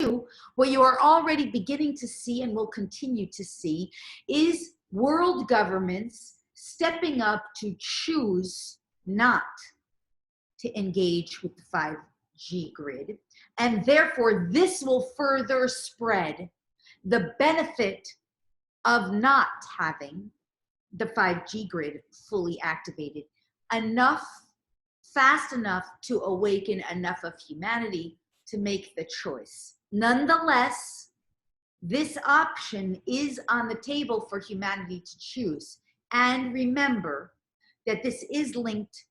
2, what you are already beginning to see and will continue to see is world governments stepping up to choose not to engage with the 5G grid. And therefore, this will further spread the benefit of not having the 5G grid fully activated fast enough to awaken enough of humanity to make the choice. Nonetheless, this option is on the table for humanity to choose. And remember that this is linked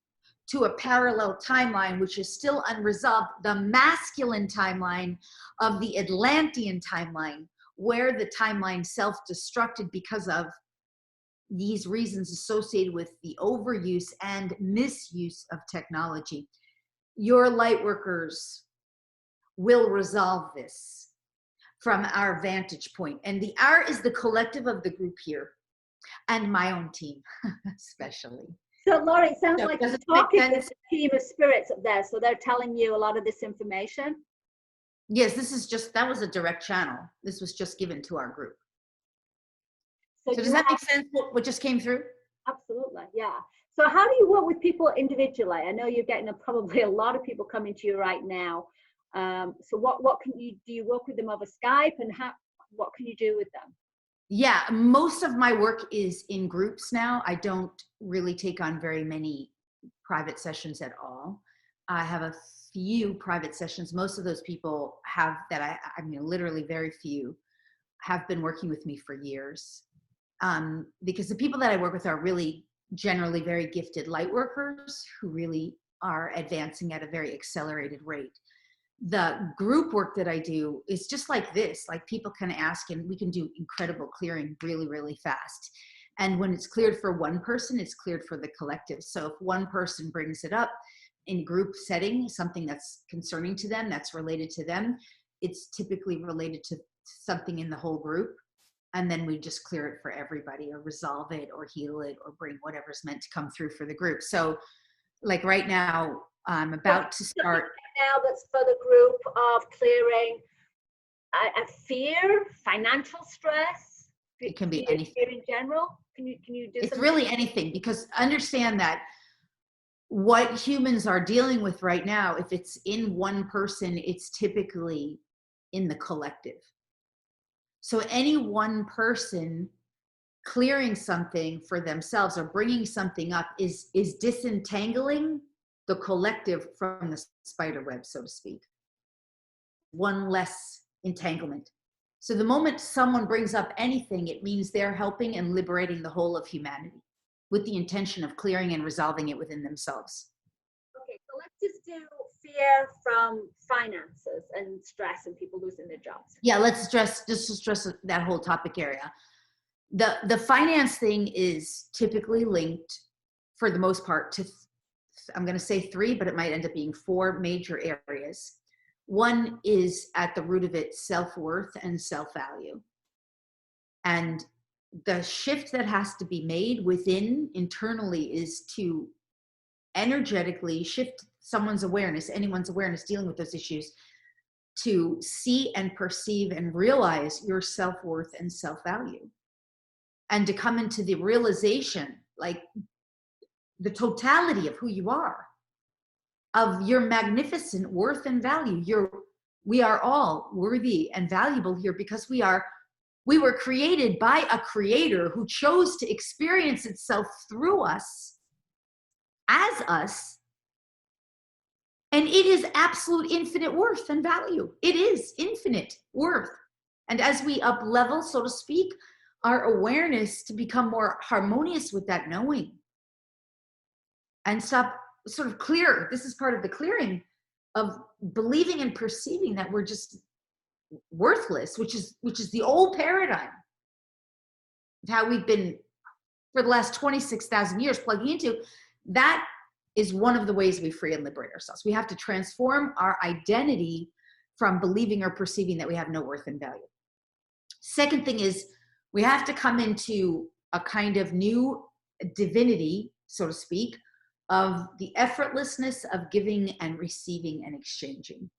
to a parallel timeline, which is still unresolved, the masculine timeline of the Atlantean timeline, where the timeline self-destructed because of these reasons associated with the overuse and misuse of technology. Your light workers will resolve this from our vantage point. And the R is the collective of the group here and my own team, especially. So Laura, it sounds like you're talking to a team of spirits up there. So they're telling you a lot of this information? Yes, that was a direct channel. This was just given to our group. So does that make sense, what just came through? Absolutely, yeah. So how do you work with people individually? I know you're getting probably a lot of people coming to you right now. So what can you do? You work with them over Skype, and what can you do with them? Yeah, most of my work is in groups now. I don't really take on very many private sessions at all. I have a few private sessions. Most of those people I mean, literally very few, have been working with me for years. Because the people that I work with are really generally very gifted light workers who really are advancing at a very accelerated rate. The group work that I do is just like this, like people can ask and we can do incredible clearing really, really fast. And when it's cleared for one person, it's cleared for the collective. So if one person brings it up in group setting, something that's concerning to them, that's related to them, it's typically related to something in the whole group. And then we just clear it for everybody, or resolve it, or heal it, or bring whatever's meant to come through for the group. So like right now, I'm about to start. Now that's for the group of clearing a fear, financial stress. It can be anything. Fear in general. Can you do it's something? Really anything, because understand that what humans are dealing with right now, if it's in one person, it's typically in the collective. So any one person clearing something for themselves or bringing something up is disentangling the collective from the spider web, so to speak. One less entanglement. So the moment someone brings up anything, it means they're helping and liberating the whole of humanity with the intention of clearing and resolving it within themselves. Okay, so let's just do fear from finances and stress and people losing their jobs. Yeah, let's address that whole topic area. The finance thing is typically linked, for the most part, to, I'm going to say 3, but it might end up being 4 major areas. One is at the root of it, self-worth and self-value. And the shift that has to be made within internally is to energetically shift someone's awareness, anyone's awareness dealing with those issues, to see and perceive and realize your self-worth and self-value. And to come into the realization, like the totality of who you are, of your magnificent worth and value. We are all worthy and valuable here because we were created by a creator who chose to experience itself through us, as us. And it is absolute infinite worth and value. It is infinite worth. And as we up level, so to speak, our awareness to become more harmonious with that knowing and stop sort of clear. This is part of the clearing of believing and perceiving that we're just worthless, which is the old paradigm of how we've been for the last 26,000 years plugging into. That is one of the ways we free and liberate ourselves. We have to transform our identity from believing or perceiving that we have no worth and value. Second thing is we have to come into a kind of new divinity, so to speak, of the effortlessness of giving and receiving and exchanging,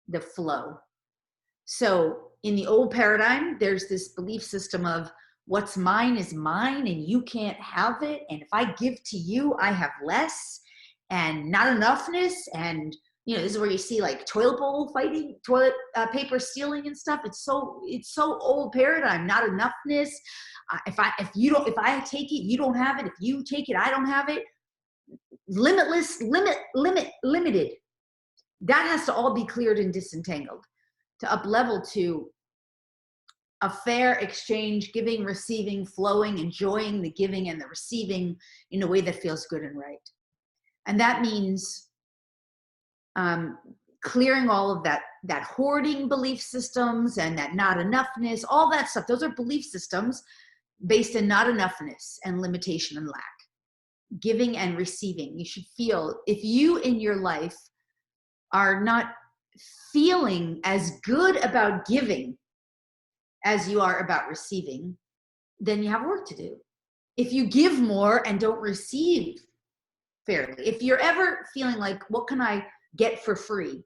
the flow. So in the old paradigm, there's this belief system of what's mine is mine and you can't have it. And if I give to you, I have less and not enoughness. And, you know, this is where you see like toilet bowl fighting, toilet paper stealing and stuff. It's so old paradigm, not enoughness. If I take it, you don't have it. If you take it, I don't have it. Limitless, limited. That has to all be cleared and disentangled to up level to a fair exchange, giving, receiving, flowing, enjoying the giving and the receiving in a way that feels good and right. And that means clearing all of that hoarding belief systems and that not enoughness, all that stuff. Those are belief systems based in not enoughness and limitation and lack. Giving and receiving. You should feel, if you in your life are not feeling as good about giving as you are about receiving, then you have work to do. If you give more and don't receive fairly, if you're ever feeling like, what can I get for free?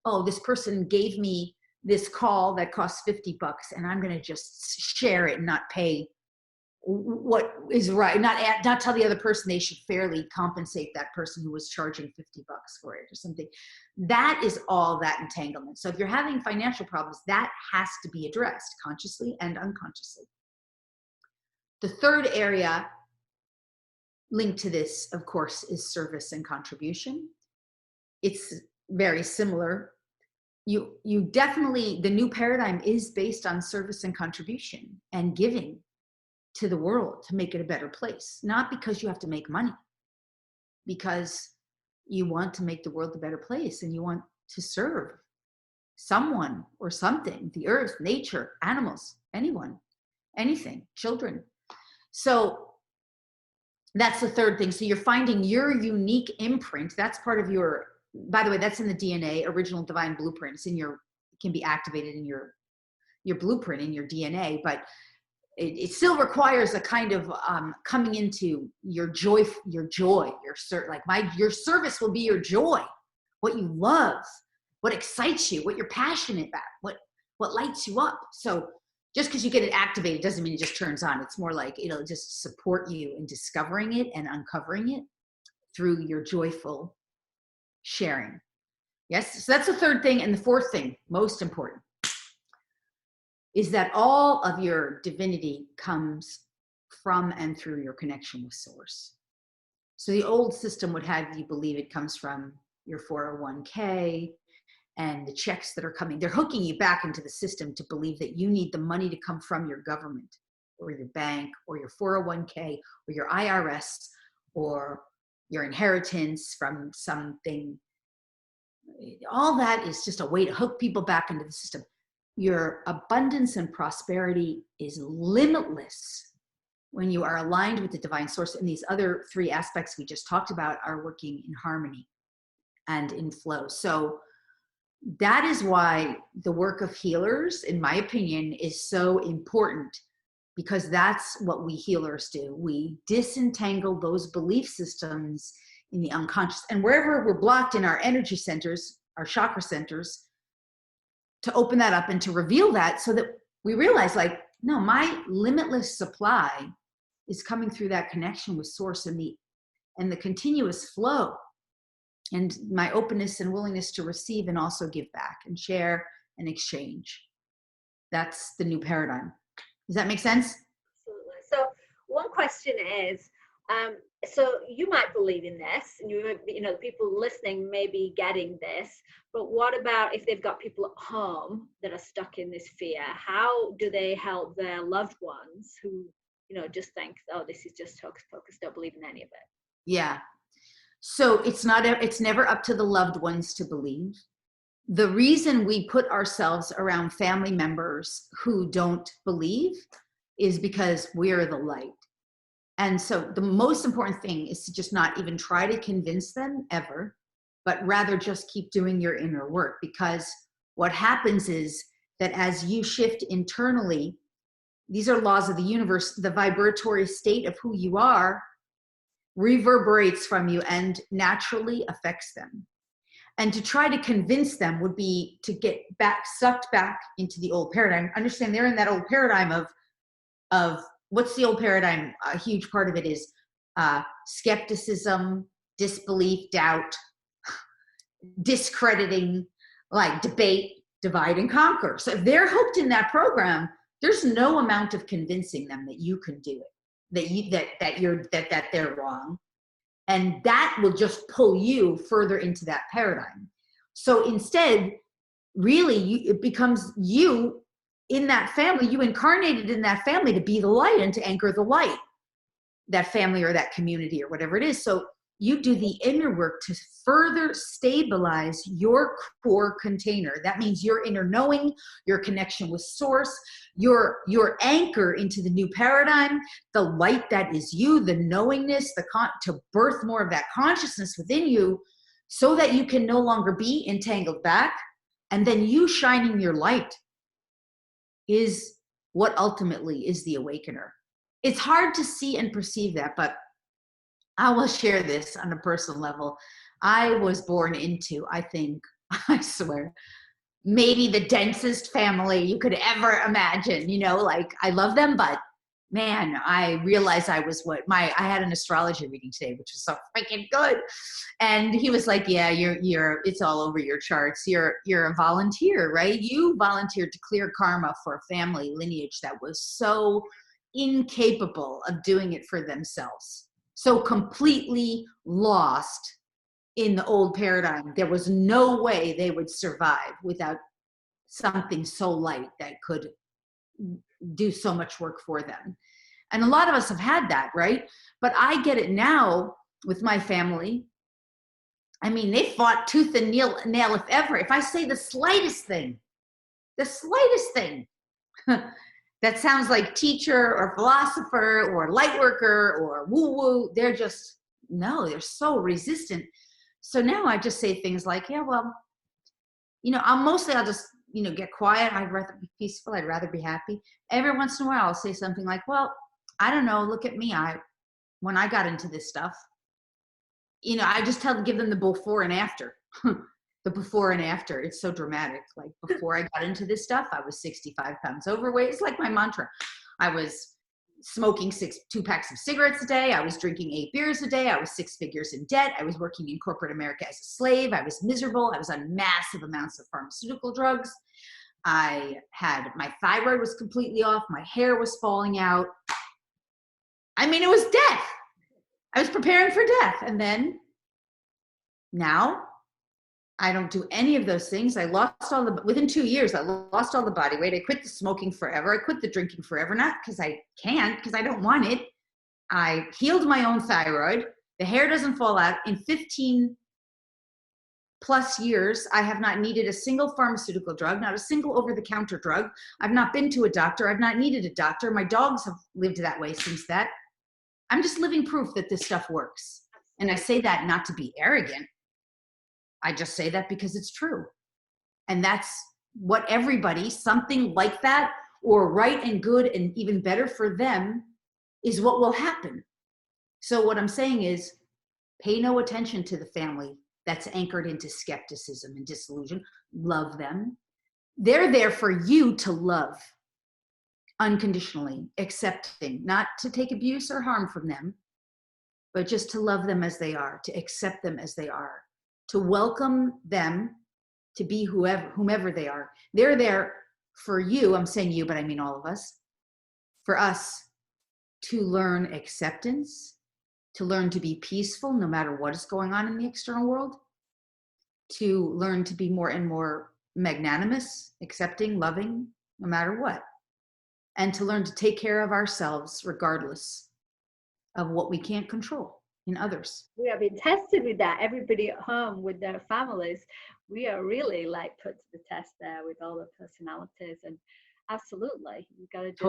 Oh, this person gave me this call that costs $50 and I'm going to just share it and not pay what is right, not tell the other person they should fairly compensate that person who was charging $50 for it or something. That is all that entanglement. So if you're having financial problems, that has to be addressed consciously and unconsciously. The third area linked to this, of course, is service and contribution. It's very similar. You definitely, the new paradigm is based on service and contribution and giving to the world to make it a better place. Not because you have to make money, because you want to make the world a better place and you want to serve someone or something, the earth, nature, animals, anyone, anything, children. So that's the third thing. So you're finding your unique imprint. That's part of your, by the way, that's in the DNA, original divine blueprint. It's in your, it can be activated in your blueprint, in your DNA, but it still requires a kind of coming into your joy, your service will be your joy, what you love, what excites you, what you're passionate about, what lights you up. So just because you get it activated doesn't mean it just turns on. It's more like it'll just support you in discovering it and uncovering it through your joyful sharing. Yes, so that's the third thing. And the fourth thing, most important, is that all of your divinity comes from and through your connection with source. So the old system would have you believe it comes from your 401k and the checks that are coming. They're hooking you back into the system to believe that you need the money to come from your government or your bank or your 401k or your IRS or your inheritance from something. All that is just a way to hook people back into the system. Your abundance and prosperity is limitless when you are aligned with the divine source, and these other three aspects we just talked about are working in harmony and in flow. So that is why the work of healers, in my opinion, is so important, because that's what we healers do. We disentangle those belief systems in the unconscious, and wherever we're blocked in our energy centers, our chakra centers, to open that up and to reveal that so that we realize, like, no, my limitless supply is coming through that connection with source and the continuous flow and my openness and willingness to receive and also give back and share and exchange. That's the new paradigm. Does that make sense? Absolutely. So one question is, so you might believe in this, and you know, people listening may be getting this, but what about if they've got people at home that are stuck in this fear? How do they help their loved ones who, you know, just think, oh, this is just hocus pocus, don't believe in any of it? Yeah. So it's never up to the loved ones to believe. The reason we put ourselves around family members who don't believe is because we're the light. And so the most important thing is to just not even try to convince them ever, but rather just keep doing your inner work. Because what happens is that as you shift internally, these are laws of the universe, the vibratory state of who you are reverberates from you and naturally affects them. And to try to convince them would be to get sucked back into the old paradigm. Understand they're in that old paradigm of what's the old paradigm? A huge part of it is skepticism, disbelief, doubt, discrediting, like debate, divide and conquer. So if they're hooked in that program, there's no amount of convincing them that you can do it, that they're wrong. And that will just pull you further into that paradigm. So instead, really, it becomes you in that family, you incarnated in that family to be the light and to anchor the light, that family or that community or whatever it is. So you do the inner work to further stabilize your core container. That means your inner knowing, your connection with source, your anchor into the new paradigm, the light that is you, the knowingness, to birth more of that consciousness within you so that you can no longer be entangled back. And then you shining your light is what ultimately is the awakener. It's hard to see and perceive that, but I will share this on a personal level. I was born into, I think, I swear, maybe the densest family you could ever imagine. You know, like I love them, but man, I realized I was I had an astrology reading today, which was so freaking good. And he was like, yeah, it's all over your charts. You're a volunteer, right? You volunteered to clear karma for a family lineage that was so incapable of doing it for themselves. So completely lost in the old paradigm. There was no way they would survive without something so light that could do so much work for them. And a lot of us have had that, right? But I get it now with my family. I mean, they fought tooth and nail if ever. If I say the slightest thing, that sounds like teacher or philosopher or light worker or woo-woo, they're so resistant. So now I just say things like, yeah, well, you know, I'll just, you know, get quiet. I'd rather be peaceful. I'd rather be happy. Every once in a while, I'll say something like, well, I don't know. Look at me. When I got into this stuff, you know, I just give them the before and after. The before and after, it's so dramatic. Like before I got into this stuff, I was 65 pounds overweight. It's like my mantra. I was smoking 2 packs of cigarettes a day. I was drinking 8 beers a day. I was 6 figures in debt. I was working in corporate America as a slave. I was miserable. I was on massive amounts of pharmaceutical drugs. My thyroid was completely off. My hair was falling out. I mean, it was death. I was preparing for death. And then now I don't do any of those things. Within 2 years, I lost all the body weight. I quit the smoking forever. I quit the drinking forever, not because I can't, because I don't want it. I healed my own thyroid. The hair doesn't fall out. In 15 plus years, I have not needed a single pharmaceutical drug, not a single over-the-counter drug. I've not been to a doctor. I've not needed a doctor. My dogs have lived that way since that. I'm just living proof that this stuff works. And I say that not to be arrogant. I just say that because it's true. And that's what something like that, or right and good and even better for them, is what will happen. So what I'm saying is, pay no attention to the family that's anchored into skepticism and disillusion. Love them. They're there for you to love unconditionally, accepting, not to take abuse or harm from them, but just to love them as they are, to accept them as they are, to welcome them to be whomever they are. They're there for you. I'm saying you, but I mean all of us. For us to learn acceptance, to learn to be peaceful no matter what is going on in the external world, to learn to be more and more magnanimous, accepting, loving, no matter what, and to learn to take care of ourselves regardless of what we can't control in others. We have been tested with that. Everybody at home with their families, we are really like put to the test there with all the personalities. And absolutely, you got to just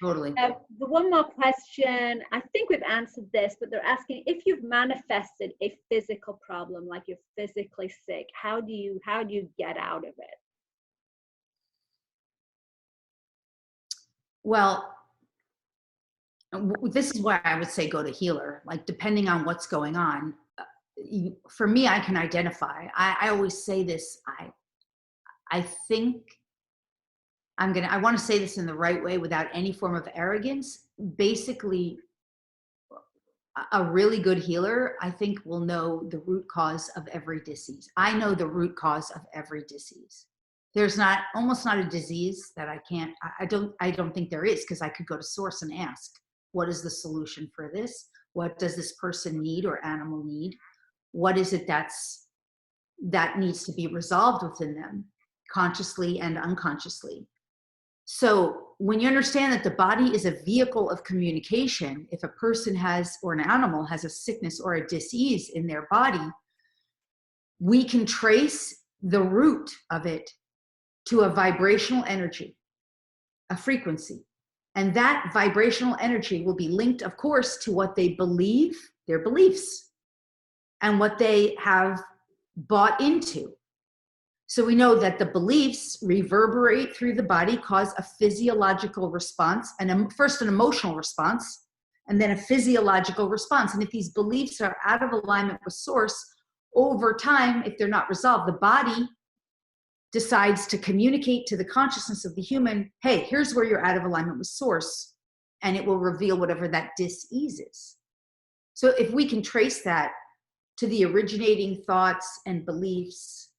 Totally. The one more question. I think we've answered this, but they're asking, if you've manifested a physical problem, like you're physically sick, how do you get out of it? Well, this is why I would say go to healer. Like, depending on what's going on, for me, I can identify. I always say this. I think I want to say this in the right way without any form of arrogance. Basically, a really good healer, I think, will know the root cause of every disease. I know the root cause of every disease. There's almost not a disease that I don't think there is, because I could go to source and ask, what is the solution for this? What does this person need or animal need? What is it that needs to be resolved within them, consciously and unconsciously? So when you understand that the body is a vehicle of communication, if a person has, or an animal has a sickness or a disease in their body, we can trace the root of it to a vibrational energy, a frequency. And that vibrational energy will be linked, of course, to what they believe, their beliefs, and what they have bought into. So we know that the beliefs reverberate through the body, cause a physiological response, and first an emotional response, and then a physiological response. And if these beliefs are out of alignment with source, over time, if they're not resolved, the body decides to communicate to the consciousness of the human, hey, here's where you're out of alignment with source, and it will reveal whatever that dis-ease is. So if we can trace that to the originating thoughts and beliefs,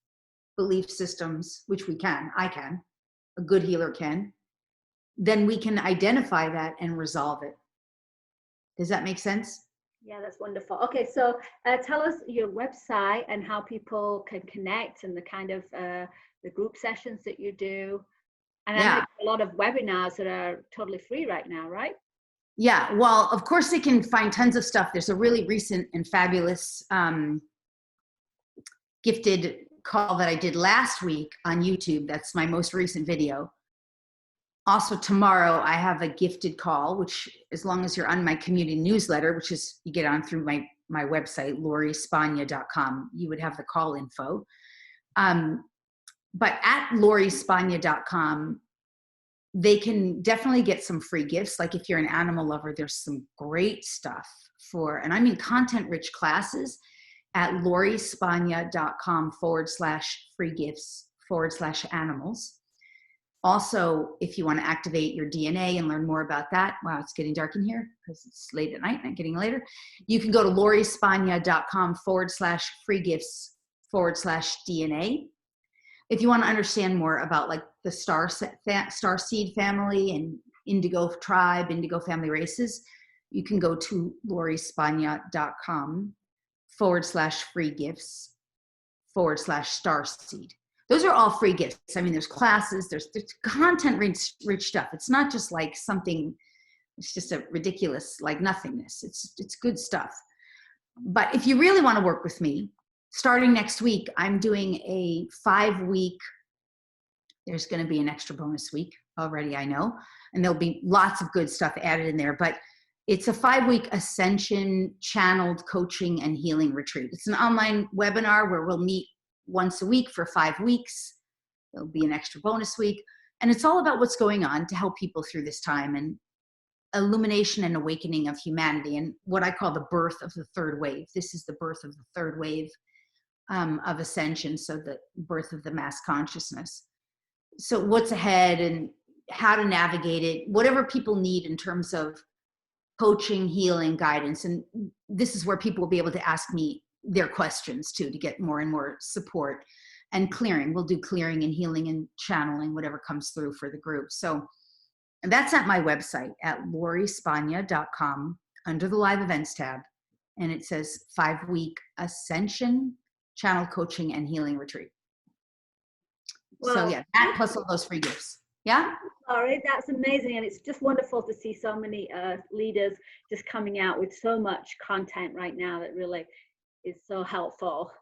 belief systems, which I can, a good healer can, then we can identify that and resolve it. Does that make sense? Yeah, that's wonderful. Okay, so tell us your website and how people can connect, and the kind of the group sessions that you do. And I know a lot of webinars that are totally free right now, right? Yeah, well, of course they can find tons of stuff. There's a really recent and fabulous gifted call that I did last week on YouTube. That's my most recent video. Also tomorrow I have a gifted call, which as long as you're on my community newsletter, which is you get on through my website, LoriSpagna.com, you would have the call info. But at LoriSpagna.com, they can definitely get some free gifts. Like if you're an animal lover, there's some great stuff and I mean content-rich classes at LoriSpagna.com/free gifts/animals. Also, if you want to activate your DNA and learn more about that, wow, it's getting dark in here because it's late at night and getting later. You can go to LoriSpagna.com/free gifts/DNA. If you want to understand more about like the star seed family and indigo tribe, indigo family races, you can go to LoriSpagna.com/free gifts/starseed. Those are all free gifts. I mean, there's classes, there's content rich stuff. It's not just like something, it's just a ridiculous like nothingness. It's good stuff. But if you really want to work with me, starting next week, I'm doing a 5-week, there's going to be an extra bonus week already, I know, and there'll be lots of good stuff added in there, but it's a 5-week ascension channeled coaching and healing retreat. It's an online webinar where we'll meet once a week for 5 weeks. There'll be an extra bonus week. And it's all about what's going on to help people through this time and illumination and awakening of humanity and what I call the birth of the third wave. This is the birth of the third wave of ascension, so the birth of the mass consciousness. So what's ahead and how to navigate it, whatever people need in terms of coaching, healing, guidance. And this is where people will be able to ask me their questions too, to get more and more support and clearing. We'll do clearing and healing and channeling, whatever comes through for the group. So that's at my website at LoriSpagna.com under the live events tab. And it says 5-week ascension channel coaching and healing retreat. Well, so yeah, that plus all those free gifts. Yeah. Sorry, that's amazing. And it's just wonderful to see so many leaders just coming out with so much content right now that really is so helpful.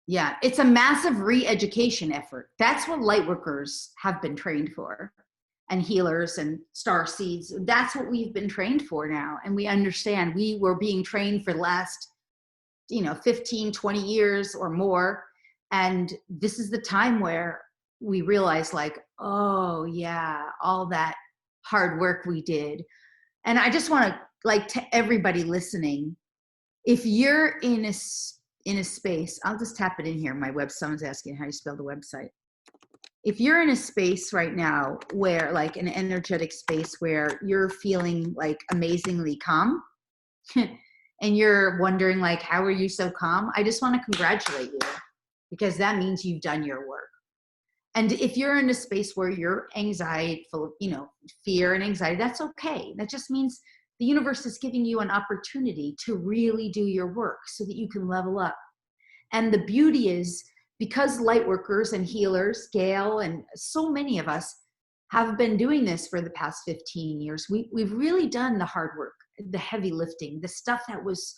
Yeah, it's a massive re-education effort. That's what lightworkers have been trained for, and healers and star seeds. That's what we've been trained for now. And we understand we were being trained for the last 15, 20 years or more. And this is the time where we realize like, oh yeah, all that hard work we did. And I just want to to everybody listening, if you're in in a space, I'll just tap it in here. My web, someone's asking how you spell the website. If you're in a space right now where, like an energetic space where you're feeling like amazingly calm and you're wondering like, how are you so calm? I just want to congratulate you, because that means you've done your work. And if you're in a space where you're anxiety, full of, you know, fear and anxiety, that's okay. That just means the universe is giving you an opportunity to really do your work so that you can level up. And the beauty is, because light workers and healers, Gail and so many of us have been doing this for the past 15 years, we've really done the hard work, the heavy lifting, the stuff that was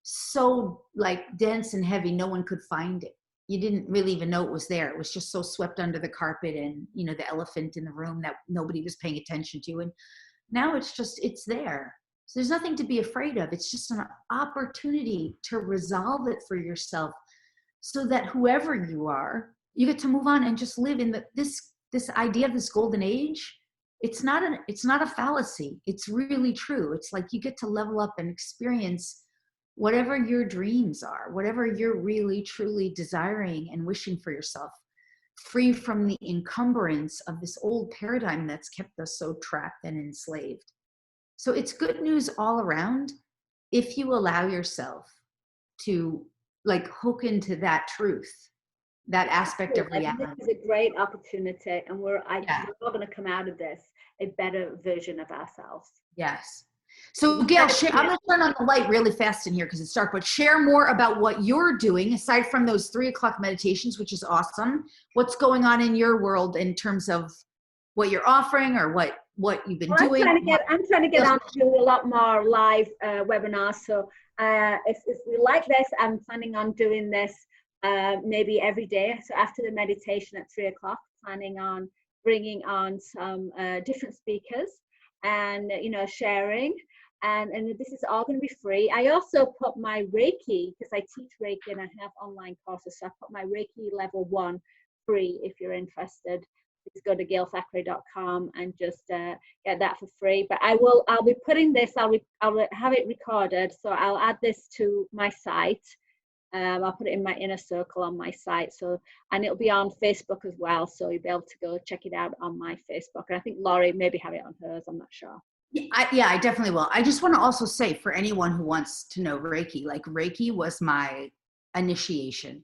so like dense and heavy, no one could find it. You didn't really even know it was there. It was just so swept under the carpet and, you know, the elephant in the room that nobody was paying attention to. And now it's just, it's there. So there's nothing to be afraid of. It's just an opportunity to resolve it for yourself so that whoever you are, you get to move on and just live in this idea of this golden age. It's not a fallacy. It's really true. It's like you get to level up and experience whatever your dreams are, whatever you're really, truly desiring and wishing for yourself, free from the encumbrance of this old paradigm that's kept us so trapped and enslaved. So it's good news all around if you allow yourself to like hook into that truth, that aspect of reality. This is a great opportunity, and we're all going to come out of this a better version of ourselves. Yes. So Gail, I'm going to turn on the light really fast in here because it's dark, but share more about what you're doing aside from those 3 o'clock meditations, which is awesome. What's going on in your world in terms of what you're offering or what you've been doing? I'm trying to get on to do a lot more live webinars. So if we like this, I'm planning on doing this maybe every day. So after the meditation at 3 o'clock, planning on bringing on some different speakers and, you know, sharing. And this is all going to be free. I also put my Reiki, because I teach Reiki and I have online courses. So I put my Reiki level 1 free if you're interested. Please go to gailthackray.com and just get that for free. But I'll be putting this, I'll have it recorded. So I'll add this to my site. I'll put it in my inner circle on my site. So, and it'll be on Facebook as well. So you'll be able to go check it out on my Facebook. And I think Laurie maybe have it on hers. I'm not sure. Yeah, I definitely will. I just want to also say, for anyone who wants to know Reiki, like Reiki was my initiation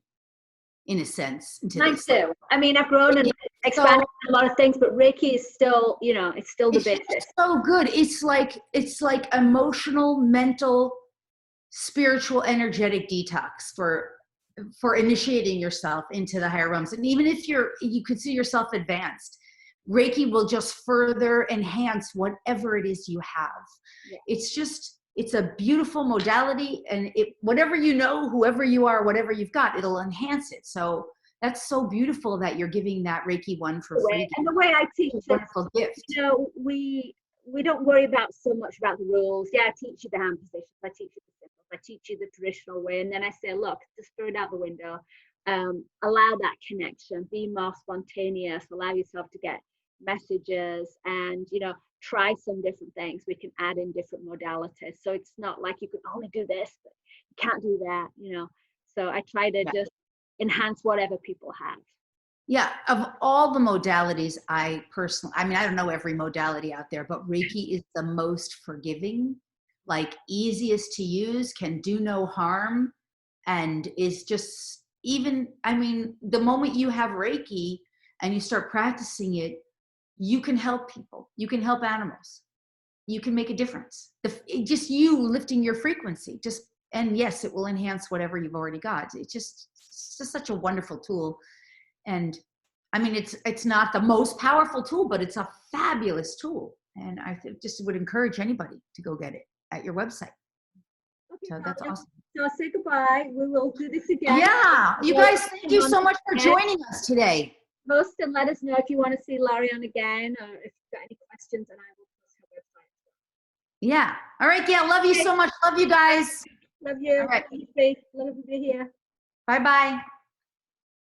in a sense. Mine too. I mean, I've grown and expanded a lot of things, but Reiki is still, you know, it's still the basis. It's so good. It's like emotional, mental, spiritual, energetic detox for initiating yourself into the higher realms. And even if you consider yourself advanced, Reiki will just further enhance whatever it is you have. Yeah. It's a beautiful modality, and whatever you know, whoever you are, whatever you've got, it'll enhance it. So that's so beautiful that you're giving that Reiki 1 for free. And the way I teach it's a wonderful gift. You know, we don't worry so much about the rules. Yeah, I teach you the hand positions, I teach you the symbols, I teach you the traditional way, and then I say, look, just throw it out the window. Allow that connection, be more spontaneous, allow yourself to get messages, and, you know, try some different things. We can add in different modalities, so it's not like you can only do this, but you can't do that, you know. So I try to just enhance whatever people have. Yeah, of all the modalities, I don't know every modality out there, but Reiki is the most forgiving, like easiest to use, can do no harm, and is just the moment you have Reiki and you start practicing it, you can help people, you can help animals, you can make a difference. Just you lifting your frequency, and yes, it will enhance whatever you've already got. It's just such a wonderful tool. And I mean, it's not the most powerful tool, but it's a fabulous tool. And I just would encourage anybody to go get it at your website. Okay, so that's awesome. So say goodbye. We will do this again. Yeah, you guys, thank you so much for joining us today. Post and let us know if you want to see Laurie on again, or if you've got any questions, and I will post her website. Yeah. All right, Gail. Love you so much. Love you guys. Love you. All right. Love you here. Bye-bye.